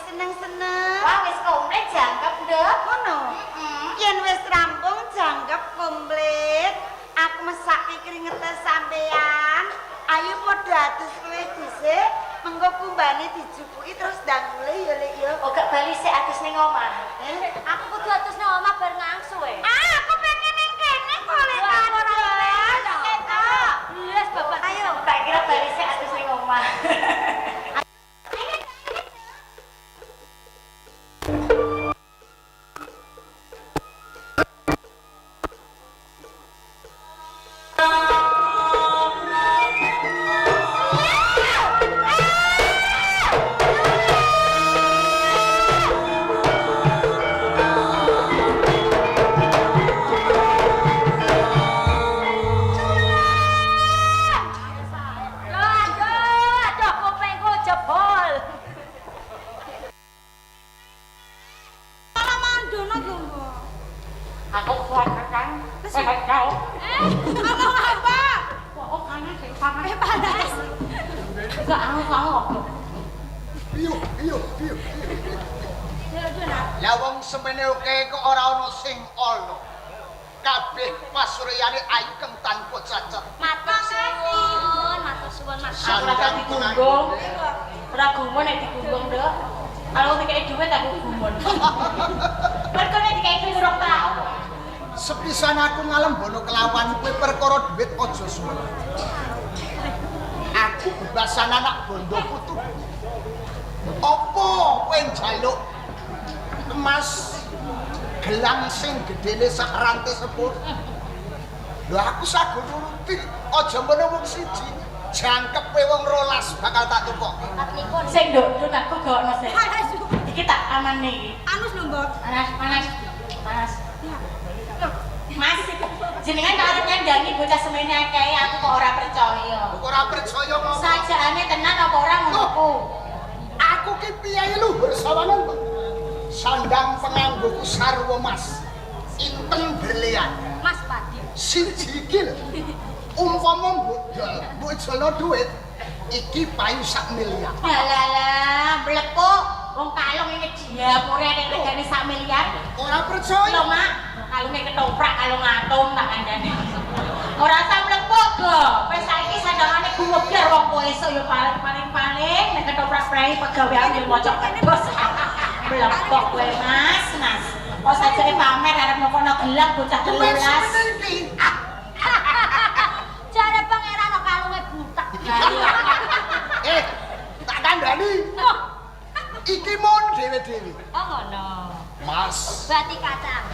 seneng-seneng. Wah, wis komplit jangkep, Nduk. Ngono. Yen wis rampung jangkep komplit, aku mesake kringete sampean. Ayo padha adus kowe dhisik, mengko kumbane dijupuki terus ndang mulih ya Lek ya. Oh, gak bali sik adus ning omah. Aku kudu adus ning omah bar ngangsu e. Aku pengen ning kene kok Lek adus. Yes, Bapak. Ayo, tak kira bali sik adus ning omah. Aku kuat kan? Sehat kau. Ngomong apa? Oh, panas sih, panas. Panas. Enggak aku. Piyu. Lah wong semene oke kok ora ono sing ono. Kabeh pasuryane ayu keng tanpa cacat. Matur suwun. Sandang digunggung. Ora gumun nek digunggung, Nduk. Kalau dikei duit aku gumun. Mergo nek dikei duit urung tau. Sepisan aku ngalembono kelawan kowe perkara duit aja suwun. Aku bebasan anak bondo putu. Apa kowe njaluk emas gelang sing gedene sak rantai sepur? Lho aku sago nuruti, aja menawa siji. Jangkepe wong 12 bakal tak tukok. Sing nduk aku gawakno sik. Iki tak aman iki. Anus lho, Mbok. Panas. Mas, jenengan arep nyandangi bocah semene akeh aku kok ora percaya. Kok ora percaya ngono? Sajane tenan apa ora ngonoku? Aku ki piye luhur sawangan, Pak. Sandang penganggoku sarwa mas. Inten berlian. Mas Padi. Siji iki lho. Umpama mbok jolo duit iki payu sak miliar. Lah, mlepuk wong kalung ini diapure nek regane sak miliar. Ora percaya. Lho, Mak, kalunge ketoprak kalung atom tak kandhane. Ora usah mlepuk, Go. Wis saiki sandangane gumebyar wong kowe esuk ya paling nek ketoprak prei pegawean yo mocok kebos. Mlepuk kowe, Mas. Kok sajane pamer arep nokono gelang bocah 13. Jare pangeran kok kalunge butek. Tak kandhani. Iki mon dhewe-dhewe. Oh ngono. Mas, Bati kacang.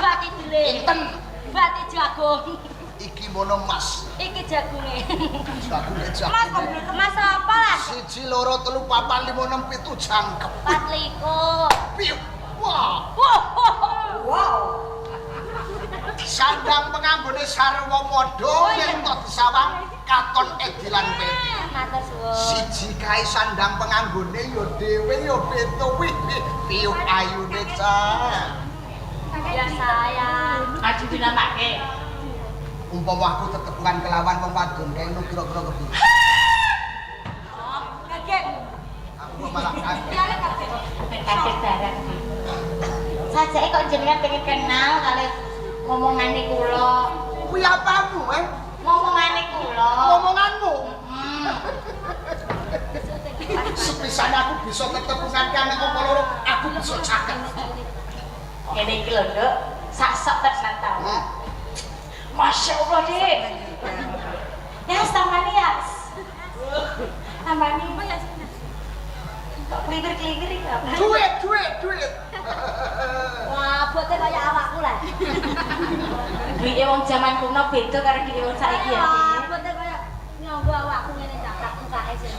Bati dile. inten Bati jagung. iki mono Mas. Iki jagunge. Jagunge Mas jagung. kok Mas apa lah? 1 2 3 4 5 6 7 jangkep. 24. Piu. Wah. Wow. Sandang penganggone sarwa padha yen to disawang katon edilan peti. Matur suwun. Siji kae sandang penganggone ya dhewe ya beda wih piu ayune cah. Ya sayang. Aji dinamake. Umpama aku tetepungan kelawan wong wadon kae no kira-kira kepiye? Kaget. Aku malah kaget. Ya kaget. Kaget barang. Sajake kok jenengan pengen kenal kali ngomongane kula. Kuwi apamu, Ngomongane kula. Ngomonganmu. Sepisan aku bisa tetepungan karo apa loro, aku bisa caket. Ngene iki lho, Nduk. Sak sok tenan ta. Masya Allah, Dik. Ya, samani ya. Samani ya. Kok kliwir-kliwir iki apa? Duit. Wah, bote kaya awakku lah. Duwike wong jaman kuno beda karo duwike wong saiki ya. Wah, bote kaya nyonggo awakku ngene cakak engkake sih.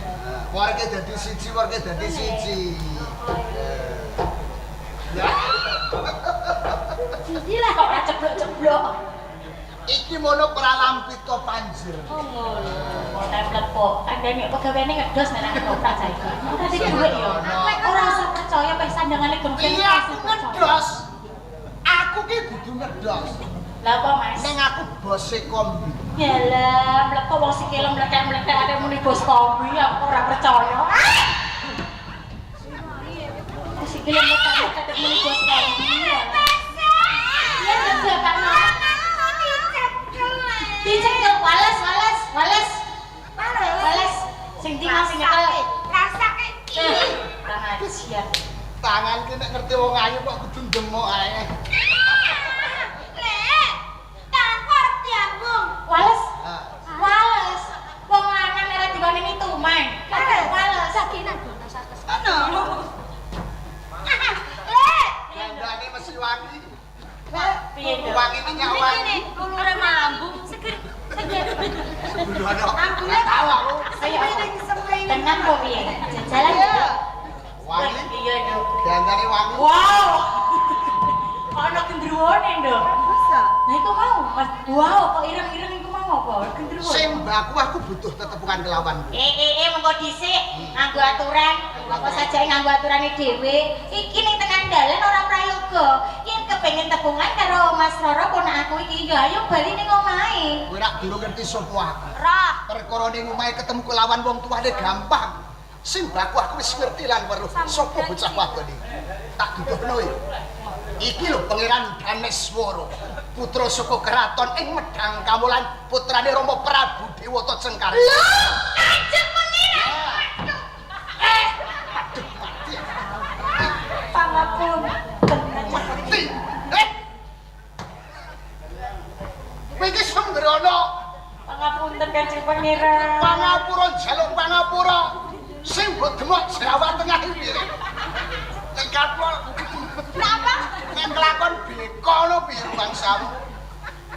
Warga dadi siji. Siji lah Kok ora ceblok-ceblok. Iki mono pralampita panjer. Oh ngono. Ora mlepuk. Kandhane pegaweane ngedos nek nang ketoprak saiki. Dadi duit ya. Ora usah percaya peh sandangane gempen. Iya aku ngedos. Aku ki kudu ngedos. Lah apa, Mas? Ning aku bose kombi. Yalah, mlepuk wong sikile mlethek-mlethek ate muni bos kombi aku ora percaya. sikile muter-muter muni bos sekali. Iya. Iya juga Pak No. Dicekel wales. Sing ndi Mas nyekel. Rasake iki. Tangan siap. Tangan ki nek ngerti wong ayu kok kudu ndemok ae. Lek, tanganku arep diambung. Wales. Ha. Wales. Wong lanang ora digone mituman. Wales. Sakinan boten sates. Ono. Lek, Dandane mesti wangi. Piye to? Wangi minyak Ini lulure mambung seger. Sebelum ada. ambune Tahu aku. semene. Tenang kok piye? Jalan Iya. ya. Wangi. Iya, Dok. Dandane wangi. Wow. Ana gendruwone, Dok. Bisa. Nah, itu mau. Mas. Wow, kok ireng-ireng iku mau apa? Gendruwo. Sembaku aku butuh tetepungan kelawan. Mengko dhisik nganggo aturan, apa saja nganggo aturane dhewe. Iki ning tengah dalan ora prayoga. Yen kepengin tepungan karo Mas Roro ponak aku iki ya ayo bali ning omahe. Kowe rak durung ngerti sapa aku. Roh. Perkara ning omahe ketemu kelawan wong tuane gampang. Sembaku aku wis ngerti lan weruh sapa bocah wadon iki. Tak duduhno iki. Iki lho Pangeran Daneswara, putra saka keraton ing Medang Kamulan, putrane Rama Prabu Dewata Cengkar. Lho, Kanjeng Pangeran. Aduh, mati. Pangapun. Mati. Kowe iki sembrono. Pangapunten Kanjeng Pangeran. Pangapura jaluk pangapura. Sing mbok demok Jawa Tengah iki. Nek kapol. Napa? Nek kelakon beko no piye bangsamu.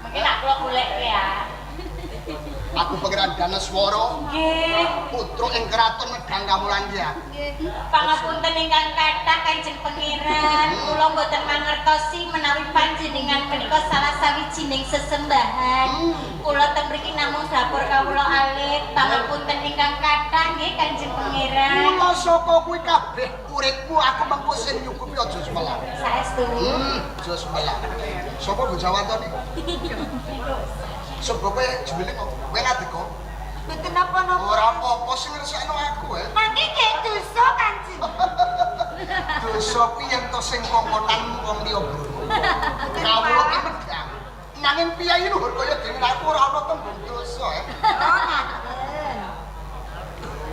Mungkin aku golek ya. Aku Pangeran Daneswara, Nggih. putra ing kraton Medang Kamulan ya. Pangapunten ingkang kathah Kanjeng Pangeran, kula mboten mangertosi menawi panjenengan menika salah sawijining sesembahan. Kula teng mriki namung dapur kawula alit. Pangapunten ingkang kathah nggih Kanjeng Pangeran. Mula saka kuwi kabeh uripmu aku mengko sing nyukupi aja semelah. Saestu. Aja semelah. Sapa bocah wadon iki? Sapa kowe jebule kok? Kowe ngadeko? Mboten napa-napa. Ora apa-apa sing ngersekno aku ya. Mangke nggih dosa Kanjeng. Dosa kuwi yen to sing kongkonan wong liya bro. Kawula ki medang. Nanging piyai luhur kaya dene aku ora ana tembung dosa ya. Oh, ngaten.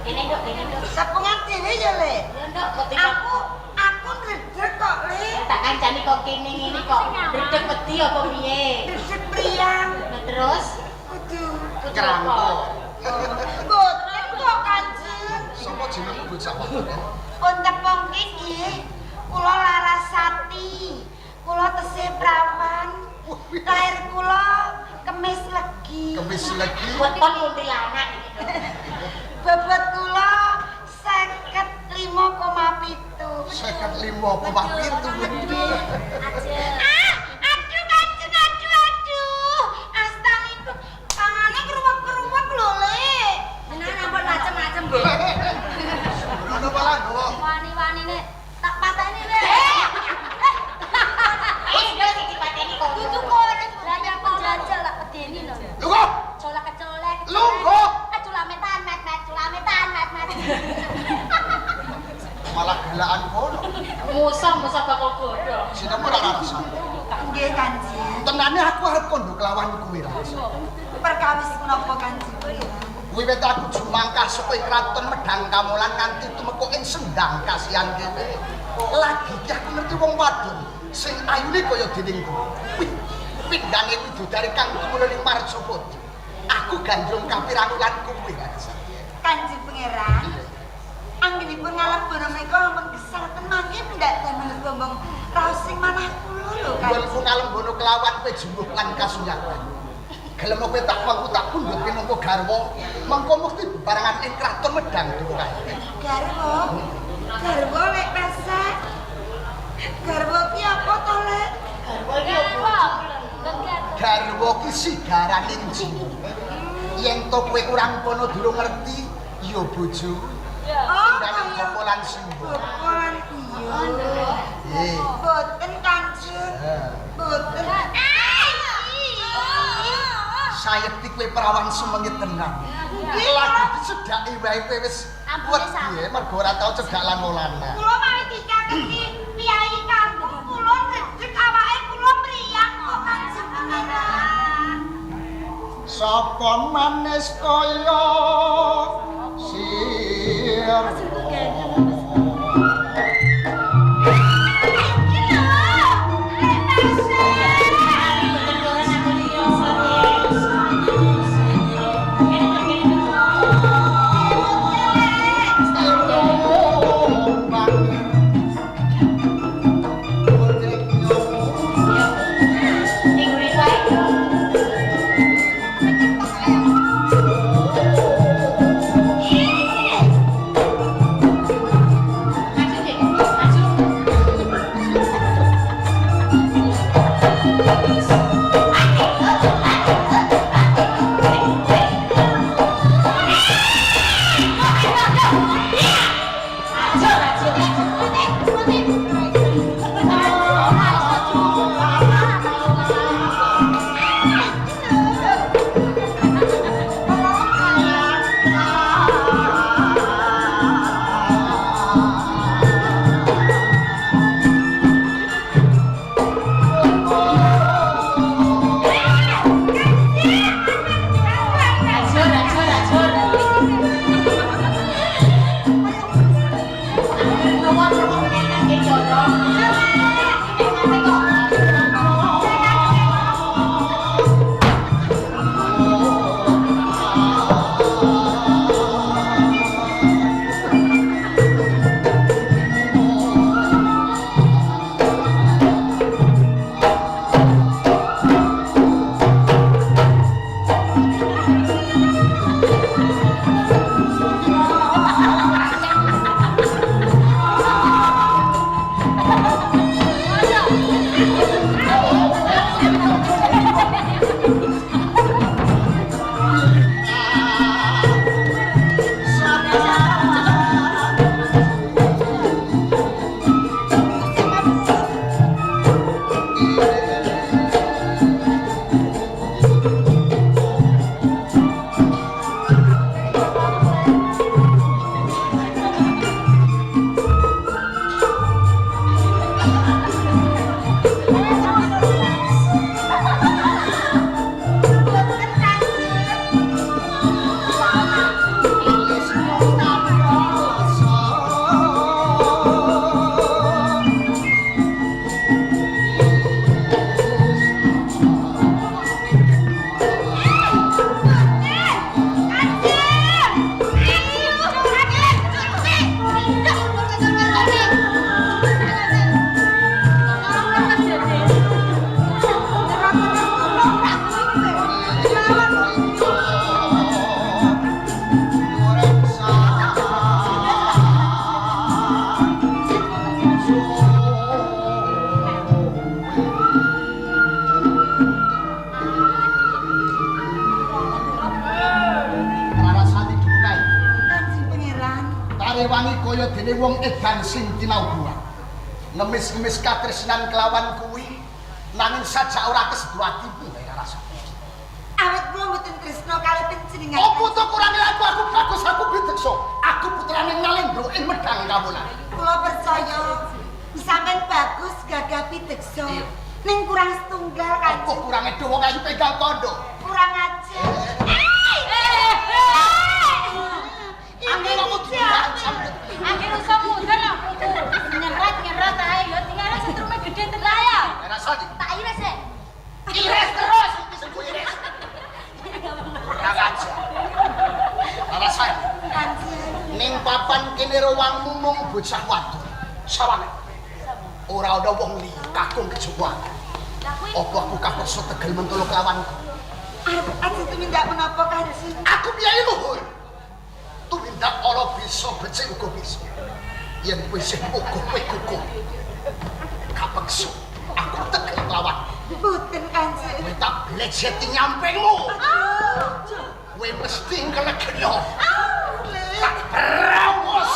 Ini Dok, ini Dok. Tepungan dhewe ya, Le. Ya Dok, kok tidak Aku ndredeg kok, Le. tak kancani kok kene ngene kok. Bredeg wedi apa piye? Ndredeg priyang. Nah, terus Kudu. Kerangko. Boten kok, Kanjeng. Sapa jenengmu bocah wadon? Pun tepung iki kula Larasati. Kula tesih prawan. Lair kula Kemis Legi. Kemis lagi. buat kon kuntilanak iki Dok. Bobot kula 55,7. 55,7. Aduh Kanjeng, aduh. Astagfirullah. Tangane keruwet-keruwet lho, Le. Jenengan ampun macem-macem nggih. Ora malah gowo. Wani-wanine tak pateni le. Dok sing dipateni kok. Dudu kok lah ya kok jajal lak medeni lho. Lho kok? Colak-kecolek. Lungguh. Culametan culametan met. Malah gelakan kono. Musuh bakal godhong. Sinemu ora rasa. Nggih, Kanjeng. Tenane aku arep kondo kelawan kuwi ra. Perkawis menapa Kanjeng? Wiwit aku jumangkah saka kraton Medang Kamulan nganti tumeka ing Sendang Kasihan kene. Lagi ki aku ngerti wong wadon sing ayune kaya dening kuwi. Pindhane widodari kang tumula ning Marjapati. Aku gandrung kapirangulan kuwi. Kanjeng Pangeran. Anggenipun ngalebur menika ampun gesatan mangke ndak damel bombong raos sing manah kula lho Wong Kanjeng. ngalembono kelawan kowe jumbuh lan kasunyatan. Gelem kowe tak mangku tak pundhut minangka garwa, mengko mesti bebarengan ing kraton Medang dhewe kae. Garwa. Garwa lek masak. Garwa ki apa to, Lek? Garwa ki sigaraning jiwa. Yen to kowe kurang kono durung ngerti, ya bojo. Oh, Dalam kaya popolan simbo. popolan iya. Eh. Boten Kanjeng. Boten. Sayekti kowe perawan sumengit tenan. Lagi disedaki wae kowe wis Ampune wedi mergo ora tau cedhak lan olana. Kula malah dikakeki Sapa manis kaya sira wangi kaya dene wong edan sing tinau buah. Ngemis-ngemis katresnan kelawan kuwi nanging sajak ora kesedo atiku ya rasa. Awit kula mboten tresna kalih panjenengan. Opo to kurang aku bagus aku bideksa. Aku putrane Nalendra ing Medang Kawulan. Kula percaya sampean bagus gagah bideksa. Ning kurang setunggal kan. Apa kurange dawa kayu pegang kondo? Kurang ajar. Angin aku diancam. Angin usah mundur lah putu. Nyerat ae yo tinggal setrume gede tenan ya. Rasane. Tak iris e. Iris terus disebut iris. Kurang ajar. Rasane. Ning papan kene ruwangmu mung bocah wadon. Sawane. Ora ana wong liya kakung kejuwan. Apa aku kapeksa tegel mentolo kelawanku? Arep aja tumindak menapa Kanjeng? Aku piye luhur? Tumindak ala bisa becik uga bisa. Yen kowe sing uga kowe kuku. Kapeksa aku tegel kelawan. Mboten Kanjeng. Kowe tak bleceti nyampingmu. Kowe mesti ngelegeno. Tak berawos.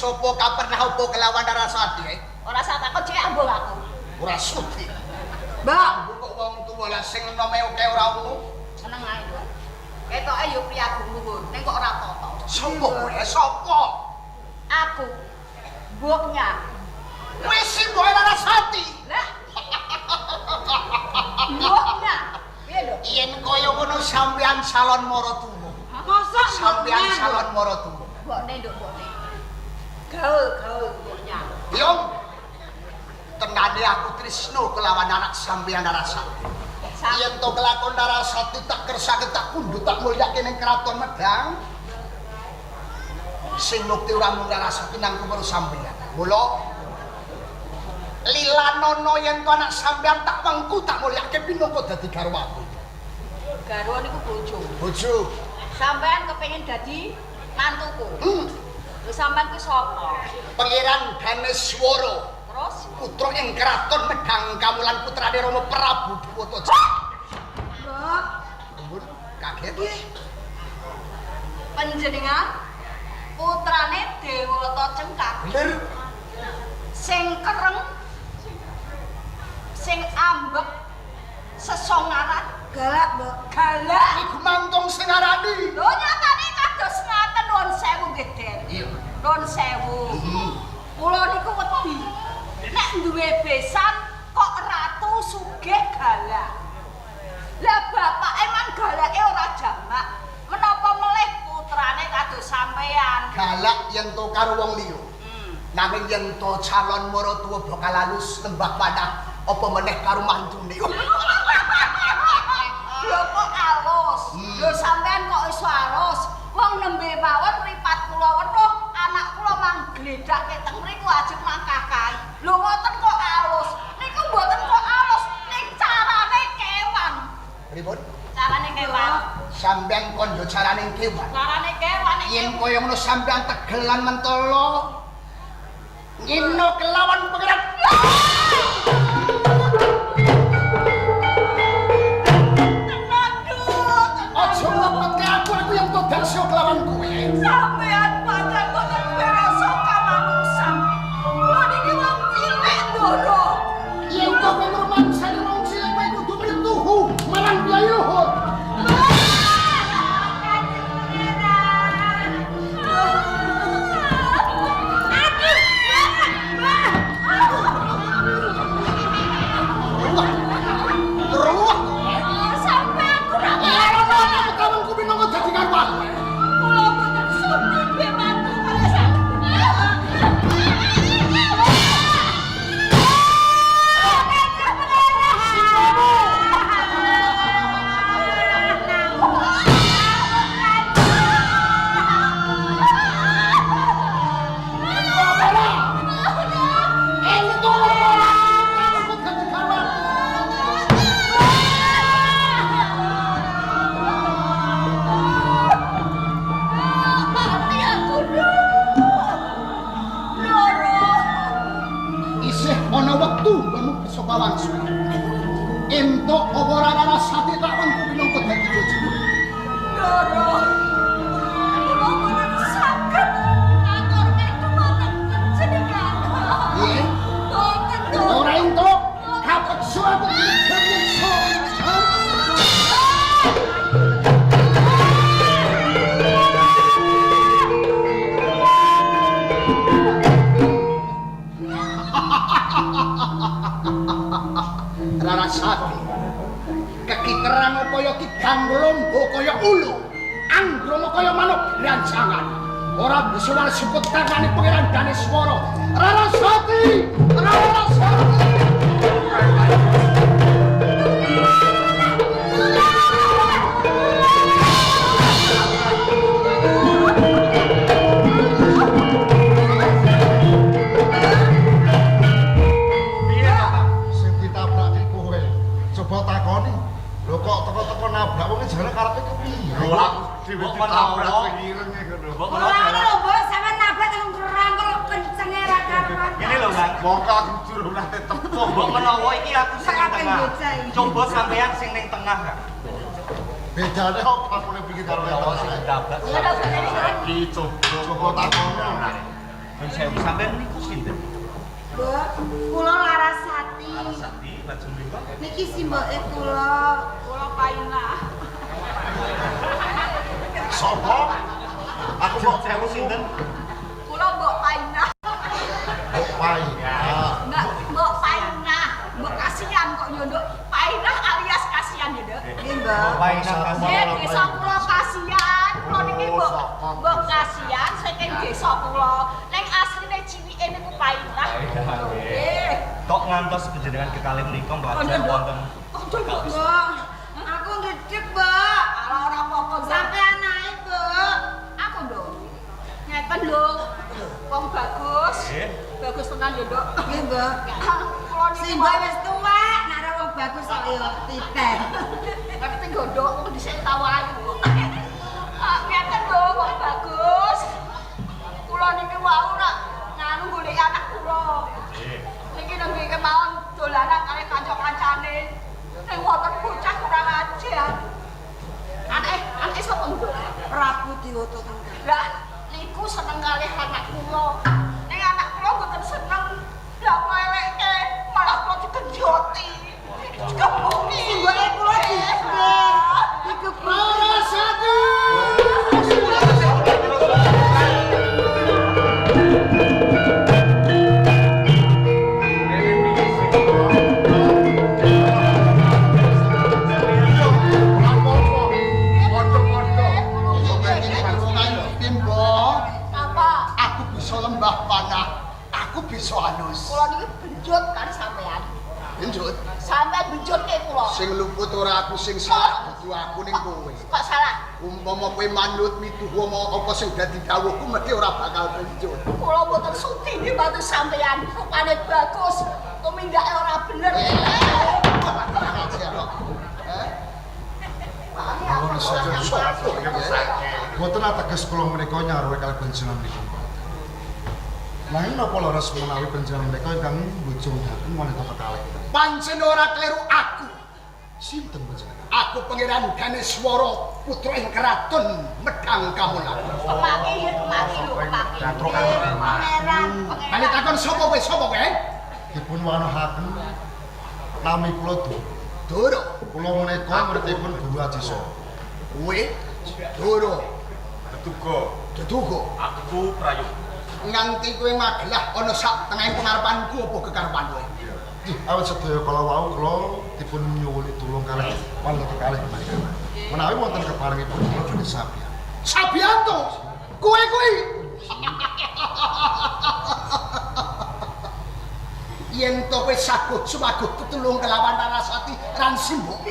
sapa kapernah apa kelawan Darasati? Ora sak takon cek ambul aku. Ora sudi. Mbak, Kok wong tuwa lah sing enome oke ora umum. Seneng ae lho. Ketoke yo priyagung luhur, ning kok ora toto. Sopo kowe? Sopo? Aku mboknya. Wis sing mbok Larasati. Lah. Mboknya. Piye lho? Yen kaya ngono sampean salon maratuwa. mosok Sampean salon maratuwa. Mbokne nduk mbokne. Gaul mboknya. Yo. Tenane aku tresno kelawan anak sampean Larasati. Yen to kelakon Larasati tak kersake tak pundhut tak mulyake ning kraton Medang. Sing mukti ora mung Larasati nang kumpul sampean. Mula Lilanono yen to anak sampean tak wengku tak mulyake pinangka dadi garwaku. Garwa niku bojo. Bojo. Sampean kepengin dadi mantuku. Lho sampean ku sapa? Pangeran Ganeswara. Terus Putra ing kraton Medang Kamulan putrane Rama Prabu Dewata. Mbak, Ampun, kaget. panjenengan putrane Dewata Cengkak. Bener. Sing kereng sing ambek sesongaran galak, Mbak. galak. Iku mantong sing arani. Lho nyatane kados ngaten nuwun sewu nggih, Den. Iya. Nuwun sewu. Kula niku wedi nek duwe besan kok ratu sugih galak. Lah bapak emang galake ora jamak. Menapa melih putrane kados sampean? Galak yen to karo wong liya. Nanging yen to calon maratuwa bakal alus tembah panah apa meneh karo mantune. Lho kok alus? Lho sampean kok iso alus? Wong nembe mawon mripat kula weruh anak kula mang gledhake teng mriku ajeng mangkah kae. Lho ngoten kok alus. Niku mboten kok alus, ning carane kewan. Pripun? Carane kewan. Sampeyan kon yo carane kewan. Carane kewan Yen kaya ngono sampeyan tegelan mentolo. Ngino kelawan pangeran. Aja ngepetke aku yang to daksa kelawan kowe. Sampean padha boten bereso kamanungsan. Kula niki wong cilik ndoro. Yen to kowe mangsane wong cilik kowe kudu mituhu marang Kyai Luhur. Ruwet. Sampean kurang Ora ana kawanku pinangka dadi karwan. kula boten sudi duwe mantu kaya sampean. Isih ana wektu kamu bisa pawangsu. Entuk apa ora Larasati tak wengku pinangka dadi bojomu. Ndoro. Kula boten saged ngaturke dumateng panjenengan. Nggih. Boten Ndoro. Ora entuk kapeksa aku dikepeksa. Larasati. Kekiteran kaya kidang lomba kaya ulu. Anggrama kaya manuk rancangan. Ora bisa disebut tangane Pangeran Ganeswara. Larasati! Larasati! Sing ditabrak kowe. Coba takoni. Lho kok teko-teko nabrak wong jare karepe kepiye? Lho, aku dhewe kok ditabrak menawa. irenge ngono. Mbok Ora ono lho, Mbak, sampean nabrak teng rangkul kencenge ra karuan. Ngene lho, Mbak. Mongko aku juru nate tepo. Mbok menawa iki aku sing ning Sampeyan tengah. bocah iki. Coba sampean sing ning tengah. Kak. Bedane kok aku nek pikir karo Menawa sing ditabrak. Lha kok ngene iki? Iki coba Coba takoni. Nun sewu sampean niku sinten? Mbok, kula Larasati. Larasati, lajeng mriku. Niki simboke kula. Kula Painah. Sopo? Aku Nun kok sewu sinten? Kula Mbok Painah. kok pai. Ah, Mbok Painah. Mbok kasihan kok yo, Nduk. Painah alias kasihan ya, Nduk. Nggih, Mbak. Painah Nggih, desa kula kasihan. Kula niki Mbok kasihan saking desa kula. Ning asline ciwike niku Painah. Nggih. Kok ngantos panjenengan kekalih menika mlajeng wonten Mbok, aku ngedek, Mbak. Ala ora apa-apa, Nduk. Sampean naik, Mbak. Aku, Nduk. Ngeten lho. Wong bagus. Nggih. Bagus tenan ya, Nduk. Nggih, Mbak. Kula niki Si Mbak wis tuwa, nek ora wong bagus kok yo titen. ngerti gondok kok dhisik tawahi. Ngeten lho, wong bagus. Kula niki wau ora nganu golek anak kula. Nggih. Niki nembé kemawon dolanan kali kanca-kancane. Ning wonten bocah kurang ajar. Anake sapa, Nduk? Prabu Diwata Tunggal. Lah, niku seneng kalih anak kula. Ning anak kula mboten seneng. Lah kok eleke malah kula digenjoti. Dikebuki. Simboke kula dhisik. Iku Larasati. Apa? Aku bisa lembah panah, aku bisa anus. Kula niki benjut kali sampean. Benjut, Sampean benjut ke kula. sing luput ora aku sing salah dudu aku ning kowe. Kok salah? Umpama kowe manut mituhu apa sing dadi dawuhku mesti ora bakal benjut. Kula mboten sudi dibantu sampean. Rupane bagus, tumindake ora bener. Boten ateges kula menika nyaruhe kalih panjenengan niku. Nanging napa leres menawi panjenengan menika ingkang mbojogaken wanita kekalih. Pancen ora kleru aku. Sinten panjenengan? Aku pangeran Ganeswara, putra ing keraton Medang Kamulan. Pemaki ya pemaki lho, pemaki. Katro Pangeran. Kali takon sapa kowe? Sapa kowe? dipun wanuhaken nami kula Doro. kula menika muridipun Guru Ajisa. Kowe Doro. Deduga. Aku Prayu. Nganti kowe magelah ana sak tengahing pengarepanku apa kekarepan kowe? Awit sedaya kala wau kula dipun nyuwuni tulung kalih wanita kekalih kemarikan. Menawi wonten keparengipun kula badhe sabiyan. Sabianto. Kowe kuwi. Yen to kowe saguh sumaguh tetulung kelawan Larasati ran Simbok.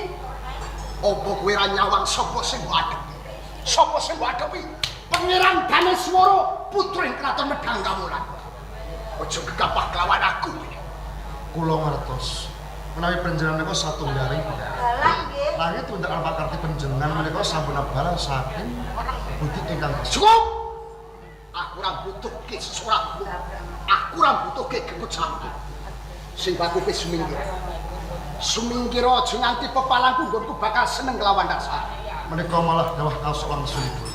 Apa kowe ra nyawang sapa sing ngadepi? Sapa sing ngadepi? Pangeran Ganeswara, putra ing kraton Medang Kamulan. Aja gegapah kelawan aku. Kula ngertos menawi panjenengan menika satunggaling Dalang nggih. langit tundak alpakarti panjenengan menika sampun abal saking budi ingkang Cukup. Aku ora butuhke sesuatu. Aku ora butuhke keputusanku. Sing baku wis suminggir. Suminggir aja nganti pepalangku nggonku bakal seneng kelawan dasar. menika malah dawah kaos wangsulipun.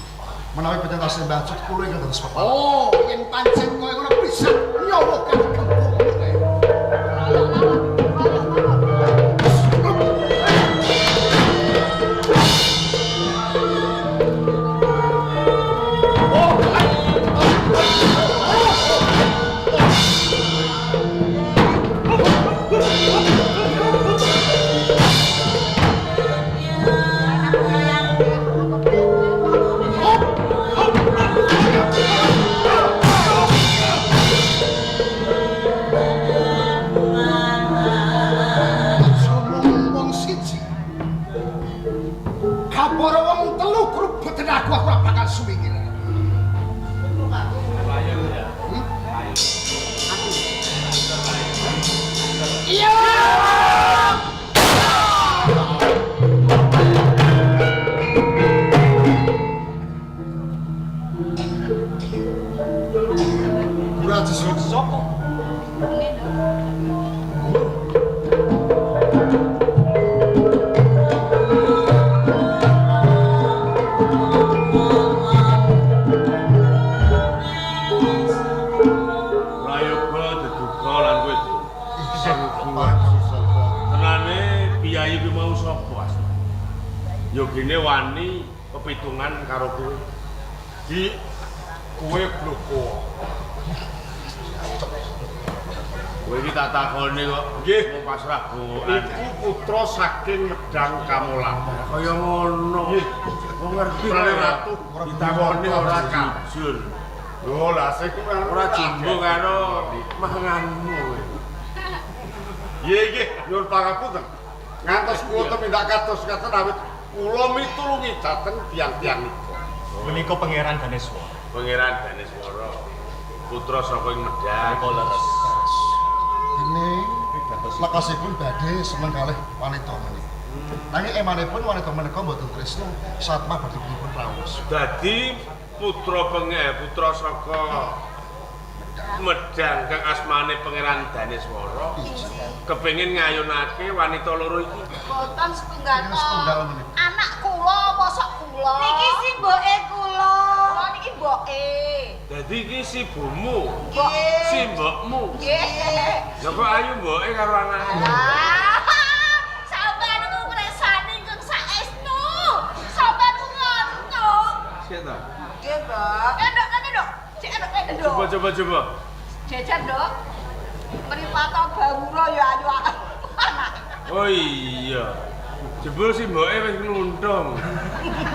Menawi panjenengan tasih mbajut kula ingkang dados pepala. Oh, yen pancen kowe ngono bisa nyawakan gembung kowe. Aku ora bakal suminggir. Iya. Guru Ajisa Sapa? wani pepitungan karo kowe. Di kowe bloko. Kowe iki tak takoni kok. Nggih, mau pasrah gowokan. Iku putra saking Medang Kamolan. Kaya ngono. Nggih. Wong ngerti ratu ditakoni ora jujur. Lho, lah sing ora jumbo karo manganmu kowe. Nggih, nyuwun pangapunten. Ngantos kula tumindak kados-kados awit kula mitulungi dhateng tiyang-tiyang nika. Menika Pangeran Daneswara. Pangeran Daneswara. Putra saka Medang. Menika leres. Ini lekasipun badhe seneng kalih wanita menika. Nanging emanipun wanita menika mboten tresna satma badhe dipun rawuh. Dadi putra saka Medang kang asmane Pangeran Daneswara kepengin ngayunake wanita loro iki. Boten setunggal Ini setunggal menit. anak kula mosok kula. Niki si mboke kula. Kula niki mboke. Dadi iki si bomu, Nggih. si mbokmu. Nggih. Ya kok ayu mboke karo anake. Sampeyan niku ngresani keng saestu. Sampeyan ngantuk. Sik ta? Nggih, Mbak. Endok kan endok. Cek endok. Coba. Jejer ndok. Mripata bawura ya ayu anak. Oh iya. Jebul si mboke wis ngluntung.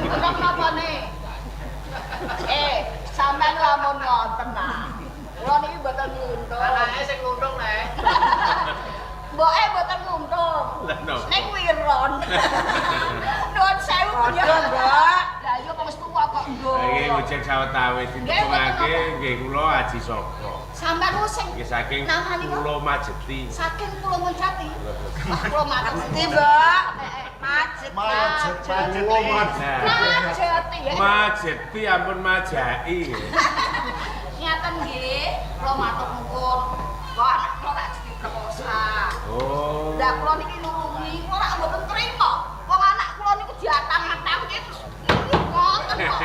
Endok napa nih? Sampeyan lamun ngoten nah. Kula niki mboten nguntung. Anake sing nguntung nek. Mboke mboten nguntung. Lah no. Ning wiron. Nuwun sewu ya. Padha, Mbak. Lah iya kok wis tuwa kok nduk. Nggih ngojek sawetawis ditungake nggih kula Haji Soko. Sampeyan ku sing Nggih saking namanipun Pulau Majeti. saking Pulo Monjati. Wah, Pulo Majeti, Mbak. Majet. Pulau Majeti. Majeti ya. Majeti ampun Majai. Ngaten nggih, kula matur nuwun. Kok anak kula tak jadi perkosa. Oh. Lah kula niki nulungi, kula rak mboten trima. Wong anak kula niku diatang-atang iki ngoten kok.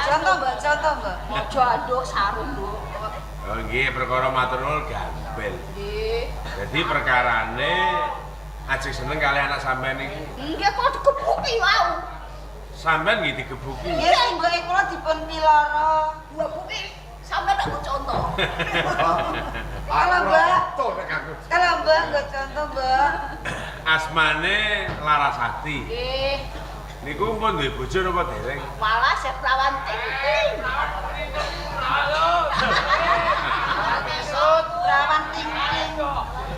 Contoh, Mbak, contoh, Mbak. Aja nduk sarung nduk. Oh nggih perkara matur nuwun gambel. Nggih. Jadi perkarane ajeng seneng kali anak sampean niku. Nggih kok digebuki wau. Sampean nggih digebuki. Nggih, si mboke kula dipun piloro. Gebuki sampe tak contoh. Kalau Mbak, Tuh nek aku. kalau Mbak nggak contoh, Mbak. Asmane Larasati. Nggih. Niku pun duwe bojo napa dereng? Malah saya perawan ting-ting. Rawan ting-ting.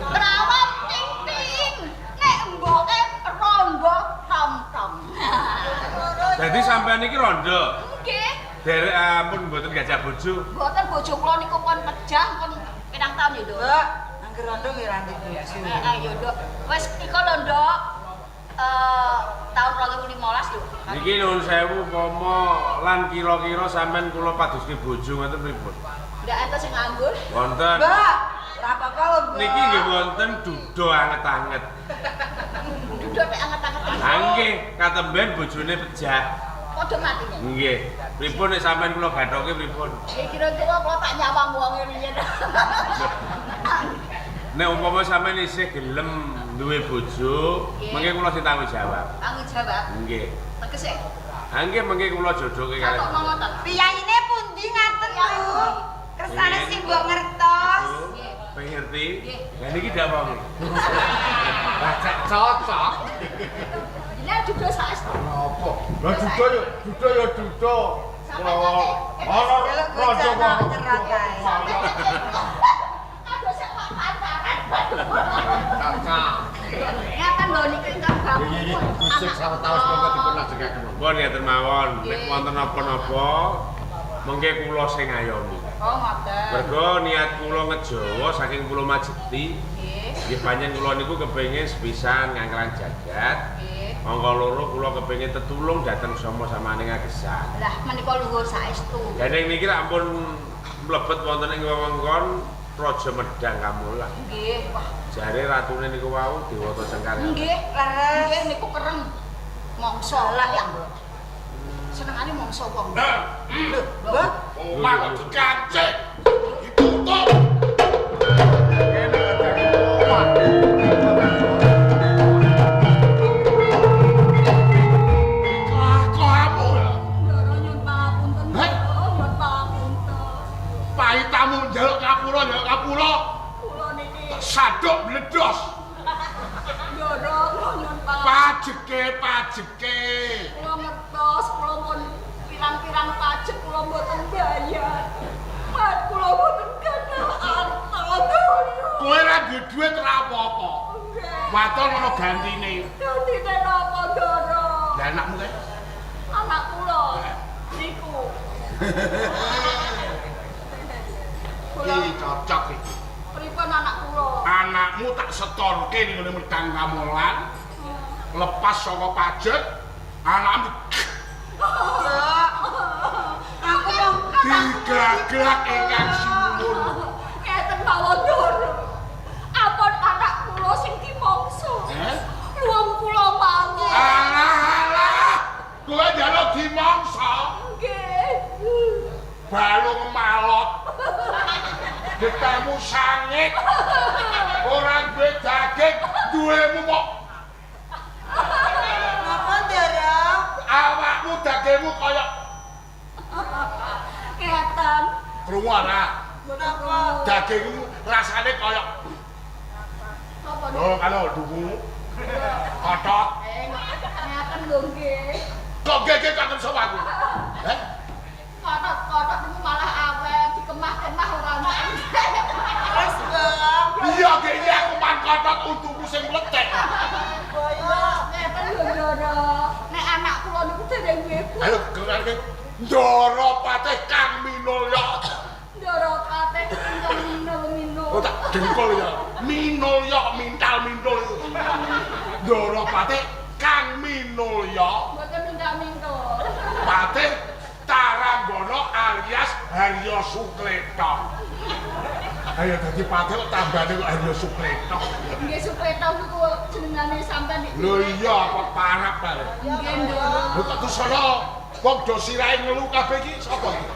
Perawan ting-ting. Nek mboke rondo tom-tom. Jadi sampean iki rondo. Nggih. Derek ampun mboten gajah bojo. Mboten bojo kula niku pun pejah pun pirang taun ya, Nduk. Mbak, angger rondo nggih ranti bojo. Ayo, Nduk. Wis iko lho, Nduk. Tahun 2015 lho. Niki nuwun sewu upama lan kira-kira sampean kula padoske bojo ngoten pripun? Ndak enten sing nganggur. Wonten. Mbak, ora apa-apa lho, Mbak. Niki nggih wonten duda anget-anget. Duduk nek anget-anget. Lah nggih, katemben bojone pejah. Padha mati. Nggih. Pripun nek sampean kula gathoke pripun? Ya kira-kira kula tak nyawang wong riyen. Nek umpama sampean isih gelem duwe bojo, mengke kula sing tanggung jawab. Tanggung jawab. Nggih. Tegese. Ha nggih mengke kula jodohke kalih. Kok ngoten. Piyaine pundi ngaten lho. Kersane sing mbok ngertos. Nggih. Pengen ngerti? Nggih. Lah niki ndak apa. Baca cocok. Jenengan juga saestu. Apa? Lah duda ya duda. Ana Delok rondo bocah kok. nyerat kae. Aduh sik kok pacaran. Cocok. Ngaten lho niki ingkang bangun. Iki kucing sawetawis monggo dipun lajengaken. Pun ngaten mawon, nek Nggih. wonten napa-napa mengke kula sing ngayomi. Oh, ngoten. Mergo niat kula ngejawa saking Pulau Majeti, Nggih. nggih panjen kula niku kepengin sepisan ngangkran jagat. Nggih. Monggo loro kula kepengin tetulung dhateng sama-samane ngagesan. Lah menika luhur saestu. Dene niki lak ampun mlebet wonten ing wewengkon Raja Medang Kamolan. Nggih. Wah, Jare ratune niku wau Dewata Cengkar. nggih. Leres. Nggih niku kereng. Mongso lah ya. Senengane mongso wong. Mbak, Omah kok dikancik. Ditutup. Kene ada Omah. gantine? Gantine napa, Ndara? Lah anakmu kae? Anak kula niku. Iki cocok iki. Pripun anak kula? Anakmu tak setorke ning ngene Medang Kamolan. Lepas saka pajak, anakmu Aku mau digagak ingkang sinuwun. Ngeten mawon, Ndara. Ampun anak kula sing dimangsa. Luwung kula mawon. Alah, kowe njaluk dimangsa. Nggih. Balung malot. Detamu sangit. Ora duwe daging, duwemu kok. apa Ndara? Awakmu dagingmu kaya Ngeten. krungu ora? Apa? Dagingmu rasane kaya Napa? oh kalau duku. Kotok. Ngeten lho nggih. Kok gege kok sapa aku? Heh? Kotot-kotot niku malah awet dikemah-kemah ora entek. Terus Bang. Iya gege aku man kotot untuku sing mletek. Ngeten lho Ndara. Nek anak kula niku dereng ibu. Ayo gerake Ndara Patih Kang Minulya. Ndara kateh minul-minul. Oh tak dengkul ya. Minulya mintal mintul. Ndara Patih Kang Minulya. Mboten minta-mintul. Patih Taranggono alias Haryo Sukleta. Ayo dadi patih kok tambane kok Haryo Sukleta. Nggih Sukleta niku jenengane sampean iki. Lho iya kok parap bare. Nggih Ndara. Lho kok tersono wong do sirahe ngelu kabeh iki sapa iki?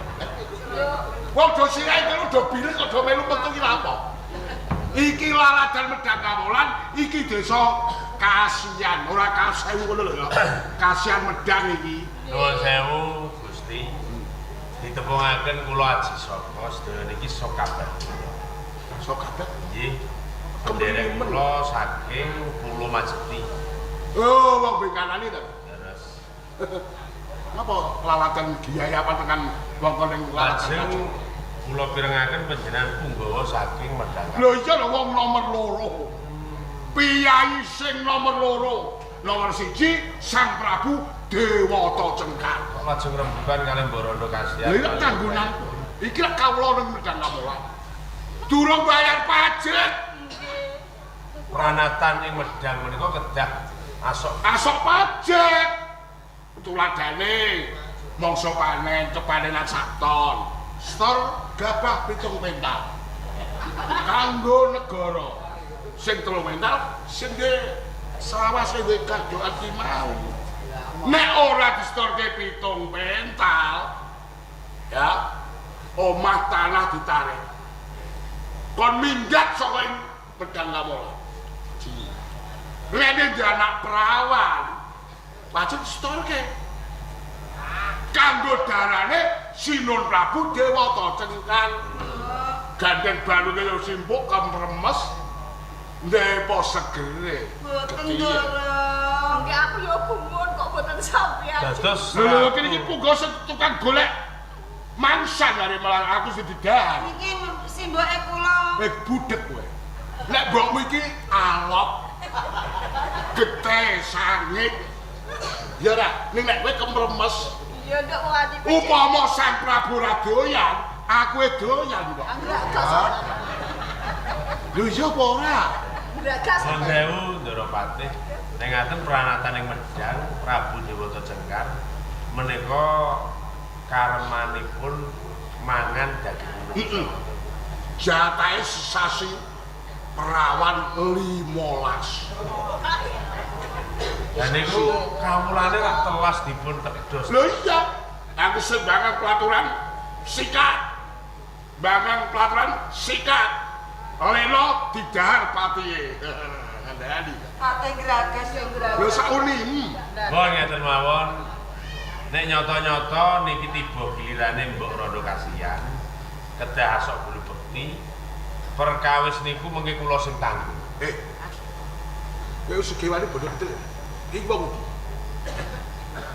Wong do sirahe ngelu do bilik kok do melu metu ki lha apa? Iki laladan Medang Kamolan, iki desa Kasian, ora Kasewu ngono lho ya. Kasian Medang iki. Nuwun sewu Gusti. Ditepungaken kula Aji Saka sedaya niki sok kabar. Sok kabeh. Nggih. Derek kula saking Pulo Majeti. Oh, wong bekanani to. Leres. Napa laladan giyayapan tekan wong ning laladan. Lajeng kula pirengaken panjenengan punggawa saking Medang. Lho iya lho wong nomor loro. Piyai sing nomor loro. Nomor 1 Sang Prabu Dewata Cengkar. Kok lajeng rembugan kalih Mborondo Kasihan. Lha iki kanggonan. Iki lek kawula ning Medang Kamolan. Durung bayar pajak. Pranatan ing Medang menika kedah Asok pajak. Tuladane mangsa panen kepanenan sak ton. Stor gabah 7 pental. Kanggo negara. Sing 3 pental sing sawah sing kadokan ki mau. Nek ora distorke 7 pental, ya omah tanah ditarik. Kon minggat saka ing Medang Kamolan. Rene anak perawan. Wajib distorke. Kanggo darane Sinun Prabu Dewata Cengkar. Gandeng balune yo simpuk kemremes. Ndepo segere. Boten Ndara. Nggih aku yo gumun kok boten sampean. Dados Lho kene iki punggo tukang golek mangsan are malah aku sing didahar. Iki simboke kula. Budek kowe. Nek mbokmu iki alot. Getih sangit. Ya ora, ning nek kowe kemremes, Ya ndak wani. upama Sang Prabu ra doyan, aku e doyan kok. Anggragas. Lho iya apa ora? Anggragas. Nuwun sewu Ndara Patih. Ning ngaten pranatan ing Medang Prabu Dewata Cengkar menika karmanipun mangan daging. Heeh. Jatahe sasi perawan 15. Dan niku kawulane rak telas dipun tedos. Lho iya, aku sing bakal pelaturan sikat. Bakal pelaturan sikat. Leno didahar patihe. Ngandani. Ate gragas yo gragas. Lho sauni. Mohon ngeten mawon. Nek nyata-nyata niki tiba gilirane Mbok Rondo Kasihan. Kedah asok bulu bekti. Perkawis niku mengki kula sing tanggung. Kowe segewane bodoh betul. Iki wong.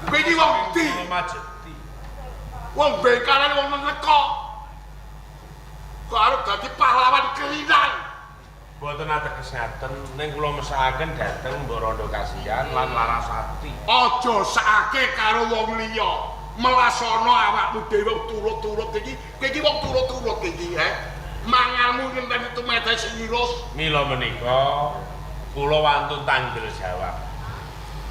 Kowe iki wong ndi? Pulo Majeti. Wong bekalan wong neko. Kok arep dadi pahlawan kerinan. Mboten ateges ngaten, ning kula mesakaken dhateng Mbok Rondo Kasihan lan Larasati. Aja sakake karo wong liya. Melasana awakmu dhewe turut-turut iki wong turut-turut iki, manganmu ngenteni tumete sirus. Mila menika kula wantun tanggel jawab.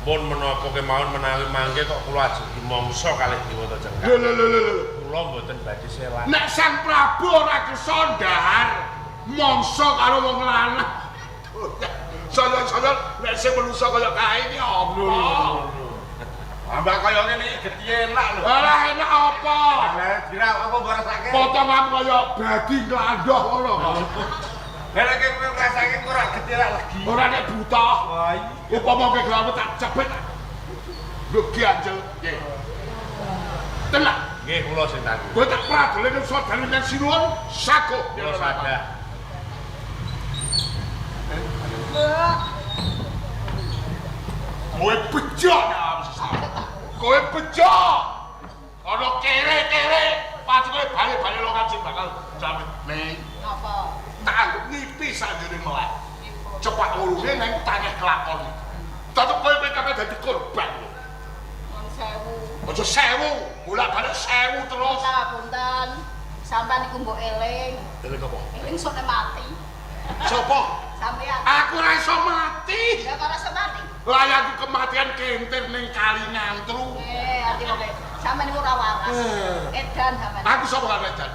Pun menapa kemawon menawi mangke kok kula ajuti mangsa kalih Dewata Cengkak. Lho. Kula mboten badhe selan. Nek Sang Prabu ora kersa ndahar mangsa karo wong lanang. Saya nek sing menungso kaya kae iki apa? Ambak kaya ngene iki geti enak lho. Ora enak apa? Lah kira apa ngrasake? Potongan kaya babi nglandoh ngono. Lah nek kowe ngrasake ora geti lagi. Ora nek buta. Wah iya. Upama kowe gelem tak jebet. Rugi anjel. Nggih. Tenang. Nggih kula sing tanggung. Kowe tak pradele nek saudari nang sinuwun sago. Kula sadah. Kowe bejo kowe bejo ana kere-kere pas kowe bali-bali lokasi bakal jamin ning Napa? tak anggap nipis sanjane melek cepat urune nang tangeh kelakon tetep kowe kabeh dadi korban Nun sewu. aja sewu bolak-balik sewu terus Punten. Sampeyan iku mbok eling. eling apa Eling sok mati. sapa Sampeyan. aku ora iso mati Ya kok rasa mati. layakku kematian kentir ning kali ngantru Arti kok sampeyan iku ora waras. Edan sampeyan. aku sapa kan edan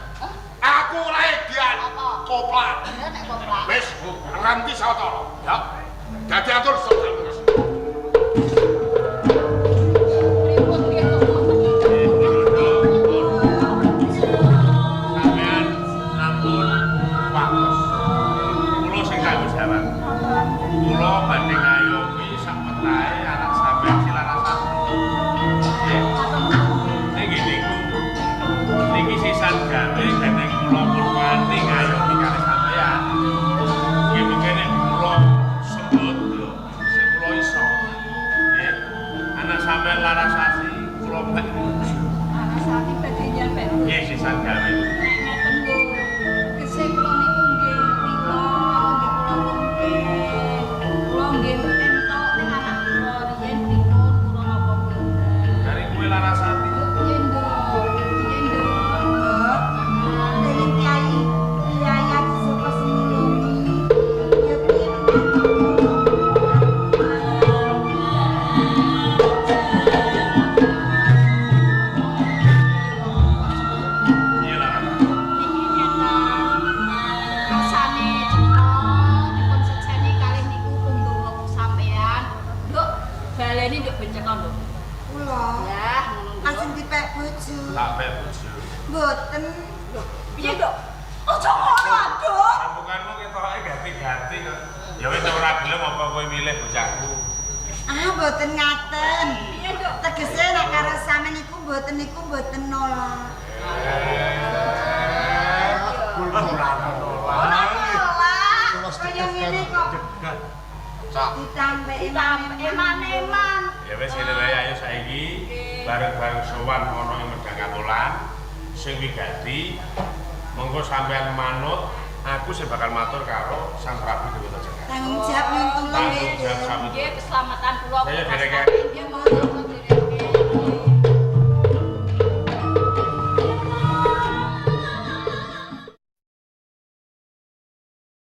aku ora edan Apa? koplak Ya nek koplak. wis nganti sawetara ya dadi atur saudara Pripun piye kok? Sampeyan ampun wates. Kula sing tanggung jawab. Kula badhe ngayomi sak petahe anak sampeyan si Larasati. Nggih. Niki niku niki sisan gawe dening kula purwani ngayomi kalih sampeyan. Nggih mengkene kula sembodho sing kula iso. Nggih. Anak sampeyan Larasati kula badhe Larasati badhe nyampe. nggih sisan gawe. Dari kue Larasati. Dengan kiai disuka semulungi. Ya piye Iya Larasati. Baleni nduk bencana lho. kula Ya, ngono. langsung dipek bojo. Sampai bojo. Mboten. Piye, Nduk? Aja ngono, Nduk. Sampunganmu ketoke ganti-ganti kok. Ya wis ora gelem apa kowe milih bocahku. Ah, mboten ngaten. Piye, Nduk? Tegese nek karo sampeyan niku mboten nolak. Ora nolak. Kaya ngene kok Cak. ditambahi Eman-eman. Ya wis ngene wae ayo saiki bareng-bareng sowan ana ing Medang Katulan sing wigati monggo sampean manut aku sing bakal matur karo Sang Prabu Dewata Cengkak. tanggung jawab nyuntun Tanggung jawab sampeyan. Nggih, keselamatan kula. Saya derek-derek. Nggih, monggo.